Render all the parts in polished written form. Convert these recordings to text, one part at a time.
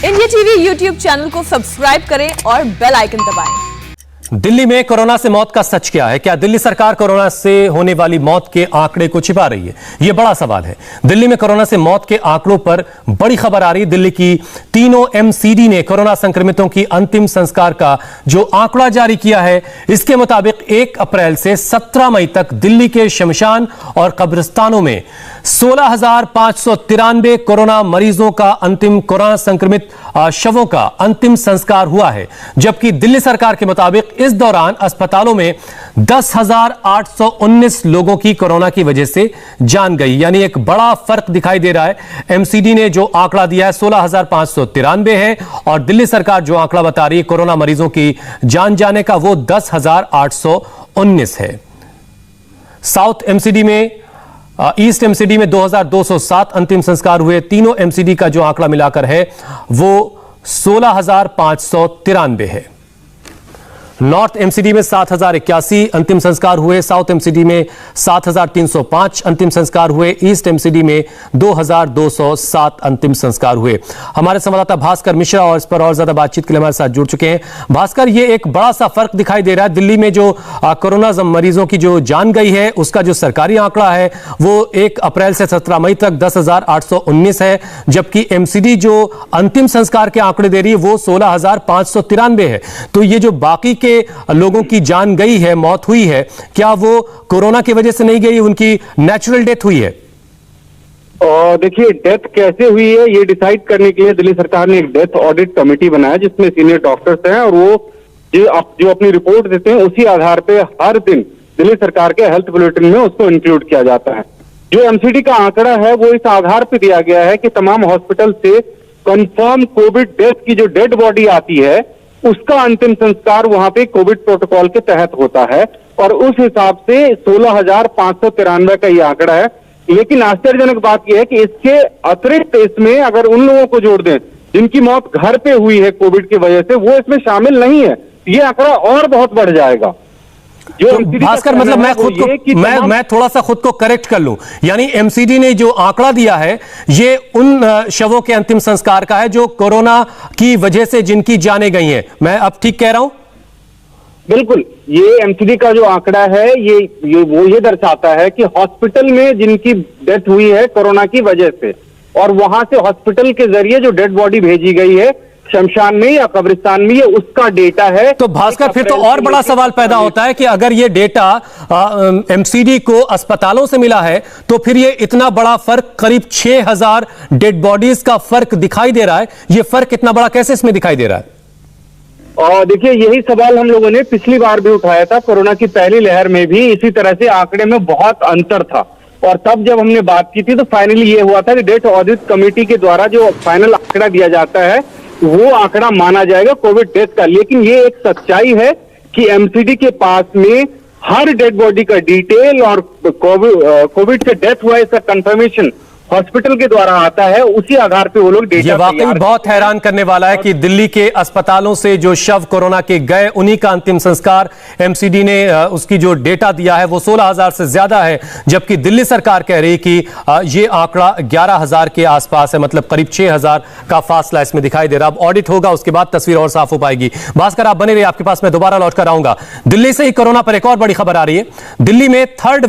India TV YouTube channel को subscribe करें और बेल आइकन दबाएं। दिल्ली में कोरोना से मौत का सच क्या है? क्या दिल्ली सरकार कोरोना से होने वाली मौत के आंकड़े को छिपा रही है? यह बड़ा सवाल है। दिल्ली में कोरोना से मौत के आंकड़ों पर बड़ी खबर आ रही है। दिल्ली की तीनों एमसीडी ने कोरोना संक्रमितों की अंतिम संस्कार का जो आंकड़ा जारी किया है, इसके मुताबिक 1 अप्रैल से 17 मई तक दिल्ली के शमशान और कब्रिस्तानों में 16,593 कोरोना मरीजों का अंतिम कोरोना संक्रमित शवों का अंतिम संस्कार हुआ है, जबकि दिल्ली सरकार के मुताबिक इस दौरान अस्पतालों में 10,819 लोगों की कोरोना की वजह से जान गई। यानी एक बड़ा फर्क दिखाई दे रहा है। एमसीडी ने जो आंकड़ा दिया है 16,593 है और दिल्ली सरकार जो आंकड़ा बता रही है कोरोना मरीजों की जान जाने का, वो 10,819 है। साउथ एमसीडी में ईस्ट एमसीडी में 2,207 अंतिम संस्कार हुए। तीनों एमसीडी का जो आंकड़ा मिलाकर है वो 16,593 है। नॉर्थ एमसीडी में 7,081 अंतिम संस्कार हुए। साउथ एमसीडी में 7,305 अंतिम संस्कार हुए। ईस्ट एमसीडी में 2,207 अंतिम संस्कार हुए। हमारे संवाददाता भास्कर मिश्रा और इस पर और ज्यादा बातचीत के लिए हमारे साथ जुड़ चुके हैं। भास्कर, ये एक बड़ा सा फर्क दिखाई दे रहा है। दिल्ली में जो कोरोना मरीजों की जो जान गई है, उसका जो सरकारी आंकड़ा है वो 1 अप्रैल से 17 मई तक 10,819 है, जबकि एमसीडी जो अंतिम संस्कार के आंकड़े दे रही है वो 16,593 है। तो ये जो बाकी के लोगों की जान गई है, मौत हुई है, क्या वो कोरोना की वजह से नहीं गई, उनकी नेचुरल डेथ हुई है? देखिए, डेथ कैसे हुई है ये डिसाइड करने के लिए दिल्ली सरकार ने एक डेथ ऑडिट कमेटी बनाया, जिसमें सीनियर डॉक्टर्स हैं और वो जो अपनी रिपोर्ट देते हैं उसी आधार पे हर दिन दिल्ली सरकार के हेल्थ बुलेटिन में उसको इंक्लूड किया जाता है। जो एमसीडी का आंकड़ा है वो इस आधार पर दिया गया है कि तमाम हॉस्पिटल से कंफर्म कोविड डेथ की जो डेड बॉडी आती है उसका अंतिम संस्कार वहां पे कोविड प्रोटोकॉल के तहत होता है और उस हिसाब से 16,593 का ये आंकड़ा है। लेकिन आश्चर्यजनक बात यह है कि इसके अतिरिक्त इसमें अगर उन लोगों को जोड़ दें जिनकी मौत घर पे हुई है कोविड की वजह से, वो इसमें शामिल नहीं है। ये आंकड़ा और बहुत बढ़ जाएगा। तो भास्कर, मतलब मैं थोड़ा सा खुद को करेक्ट कर लूं, यानी एमसीडी ने जो आंकड़ा दिया है ये उन शवों के अंतिम संस्कार का है जो कोरोना की वजह से जिनकी जाने गई हैं। मैं अब ठीक कह रहा हूं? बिल्कुल, ये एमसीडी का जो आंकड़ा है ये दर्शाता है कि हॉस्पिटल में जिनकी डेथ हुई है कोरोना की वजह से और वहां से हॉस्पिटल के जरिए जो डेड बॉडी भेजी गई है शमशान में या कब्रिस्तान में, ये उसका डेटा है। तो भास्कर, फिर तो और बड़ा सवाल पैदा होता है कि अगर ये डेटा एमसीडी को अस्पतालों से मिला है तो फिर ये इतना बड़ा फर्क, करीब 6,000 डेड बॉडीज का फर्क दिखाई दे रहा है। ये फर्क इतना बड़ा कैसे इसमें दिखाई दे रहा है? और देखिए, यही सवाल हम लोगों ने पिछली बार भी उठाया था। कोरोना की पहली लहर में भी इसी तरह से आंकड़े में बहुत अंतर था और तब जब हमने बात की थी तो फाइनली ये हुआ था कि डेथ ऑडिट कमेटी के द्वारा जो फाइनल आंकड़ा दिया जाता है वो आंकड़ा माना जाएगा कोविड डेथ का। लेकिन ये एक सच्चाई है कि एमसीडी के पास में हर डेड बॉडी का डिटेल और कोविड से डेथ हुआ इसका कंफर्मेशन हॉस्पिटल के द्वारा आता है, उसी आधार पे वो लोग डेटा। ये वाकई बहुत हैरान करने वाला है कि दिल्ली के अस्पतालों से जो शव कोरोना के गए उन्हीं का अंतिम संस्कार एमसीडी ने उसकी जो डेटा दिया है वो 16,000 से ज्यादा है, जबकि दिल्ली सरकार कह रही कि ये आंकड़ा 11,000 के आसपास है। मतलब करीब 6,000 का फासला इसमें दिखाई दे रहा। अब ऑडिट होगा, उसके बाद तस्वीर और साफ हो पाएगी। भास्कर, आप बने रहिए, आपके पास मैं दोबारा लौट कर आऊंगा। दिल्ली से ही कोरोना पर एक और बड़ी खबर आ रही है। दिल्ली में थर्ड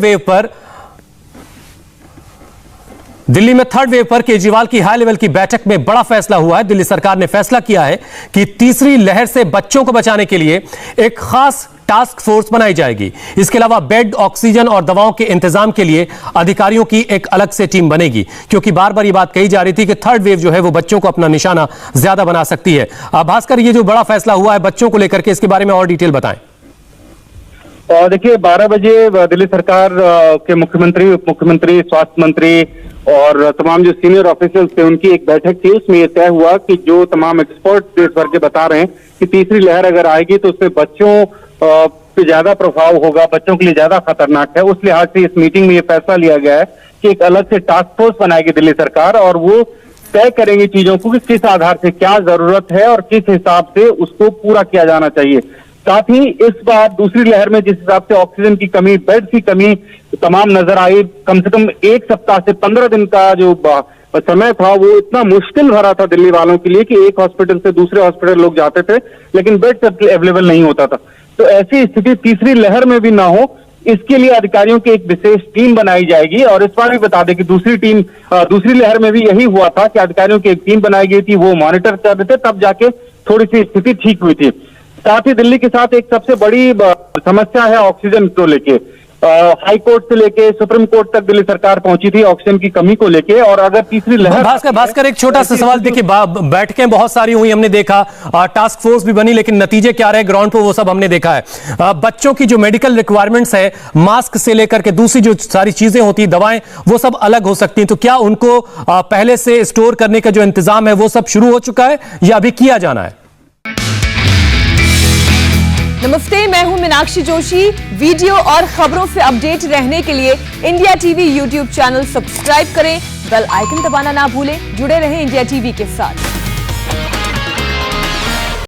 वेव पर केजरीवाल की हाई लेवल की बैठक में बड़ा फैसला हुआ है। दिल्ली सरकार ने फैसला किया है कि तीसरी लहर से बच्चों को बचाने के लिए एक खास टास्क फोर्स बनाई जाएगी। इसके अलावा बेड, ऑक्सीजन और दवाओं के इंतजाम के लिए अधिकारियों की एक अलग से टीम बनेगी, क्योंकि बार बार ये बात कही जा रही थी कि थर्ड वेव जो है वो बच्चों को अपना निशाना ज्यादा बना सकती है। भास्कर, ये जो बड़ा फैसला हुआ है बच्चों को लेकर के, इसके बारे में और डिटेल बताएं। देखिए, 12 बजे दिल्ली सरकार के मुख्यमंत्री, उप मुख्यमंत्री, स्वास्थ्य मंत्री और तमाम जो सीनियर ऑफिशियल्स थे उनकी एक बैठक थी। उसमें यह तय हुआ कि जो तमाम एक्सपर्ट देश भर के बता रहे हैं कि तीसरी लहर अगर आएगी तो उसमें बच्चों पे ज्यादा प्रभाव होगा, बच्चों के लिए ज्यादा खतरनाक है। उस लिहाज से इस मीटिंग में यह फैसला लिया गया है कि एक अलग से टास्क फोर्स बनाएगी दिल्ली सरकार और वो तय करेंगे चीजों को कि किस आधार से क्या जरूरत है और किस हिसाब से उसको पूरा किया जाना चाहिए। साथ ही इस बार दूसरी लहर में जिस हिसाब से ऑक्सीजन की कमी, बेड की कमी तमाम नजर आई, कम से कम 1 सप्ताह से 15 दिन का जो समय था वो इतना मुश्किल भरा था दिल्ली वालों के लिए कि एक हॉस्पिटल से दूसरे हॉस्पिटल लोग जाते थे, लेकिन बेड अवेलेबल नहीं होता था। तो ऐसी स्थिति तीसरी लहर में भी ना हो, इसके लिए अधिकारियों की एक विशेष टीम बनाई जाएगी। और इस बार भी बता दें कि दूसरी लहर में भी यही हुआ था कि अधिकारियों की एक टीम बनाई गई थी, वो मॉनिटर कर रहे थे, तब जाके थोड़ी सी स्थिति ठीक हुई थी। साथ ही दिल्ली के साथ एक सबसे बड़ी समस्या है ऑक्सीजन को लेके। हाई कोर्ट से लेके सुप्रीम कोर्ट तक दिल्ली सरकार पहुंची थी ऑक्सीजन की कमी को लेके। और अगर तीसरी लहर भास्कर एक छोटा सा सवाल, देखिए बैठकें बहुत सारी हुई, हमने देखा, टास्क फोर्स भी बनी, लेकिन नतीजे क्या रहे ग्राउंड पर वो सब हमने देखा है। बच्चों की जो मेडिकल रिक्वायरमेंट्स है, मास्क से लेकर के दूसरी जो सारी चीजें होती, दवाएं, वो सब अलग हो सकती हैं, तो क्या उनको पहले से स्टोर करने का जो इंतजाम है वो सब शुरू हो चुका है या अभी किया जाना है? नमस्ते, मैं हूं मीनाक्षी जोशी। वीडियो और खबरों से अपडेट रहने के लिए India TV YouTube channel subscribe करें, बेल आइकन दबाना ना भूलें। जुड़े रहें इंडिया टीवी के साथ।